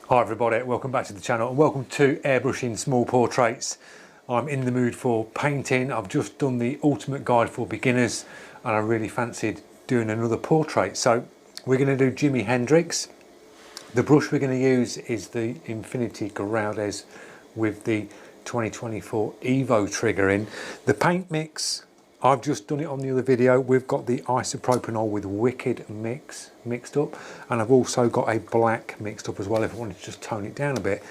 Hi everybody, welcome back to the channel and welcome to Airbrushing Small Portraits. I'm in the mood for painting. I've just done the ultimate guide for beginners and I really fancied doing another portrait. So we're going to do Jimi Hendrix. The brush we're going to use is the Infinity Graudes with the 2024 Evo trigger in. The paint mix, I've just done it on the other video. We've got the isopropanol with Wicked mixed up, and I've also got a black mixed up as well if I wanted to just tone it down a bit.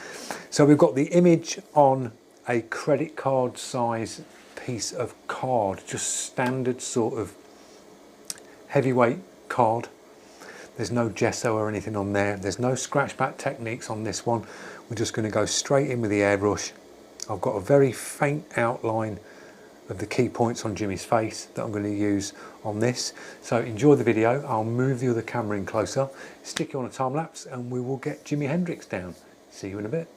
So we've got the image on a credit card size piece of card, just standard sort of heavyweight card. There's no gesso or anything on there. There's no scratch back techniques on this one. We're just going to go straight in with the airbrush. I've got a very faint outline of the key points on Jimmy's face that I'm going to use on this. So enjoy the video. I'll move the other camera in closer, stick you on a time lapse, and we will get Jimi Hendrix down. See you in a bit.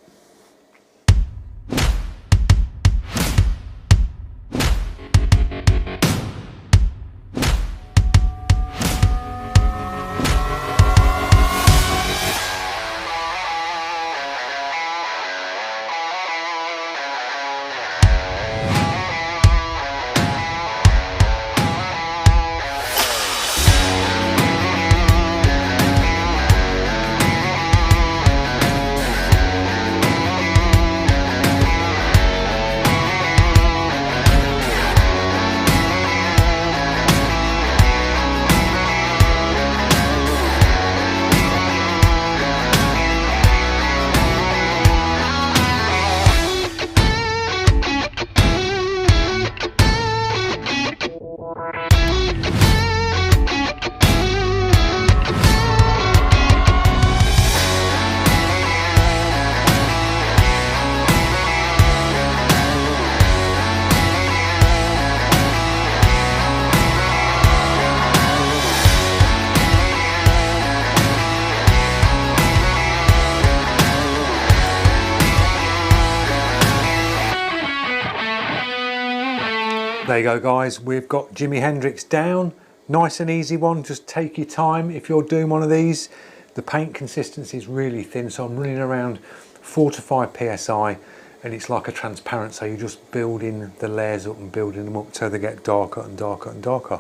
There you go guys, we've got Jimi Hendrix down. Nice and easy one, just take your time if you're doing one of these. The paint consistency is really thin, so I'm running around 4 to 5 psi and it's like a transparent, so you're just building the layers up and building them up till they get darker and darker and darker.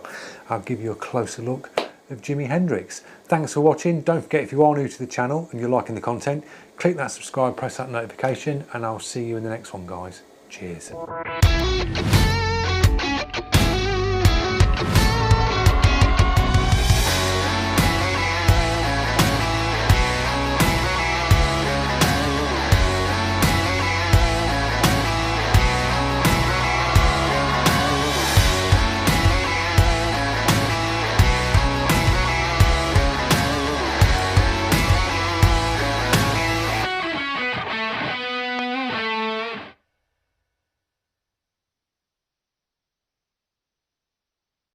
I'll give you a closer look of Jimi Hendrix. Thanks for watching. Don't forget, if you are new to the channel and you're liking the content, click that subscribe, press that notification, and I'll see you in the next one guys. Cheers.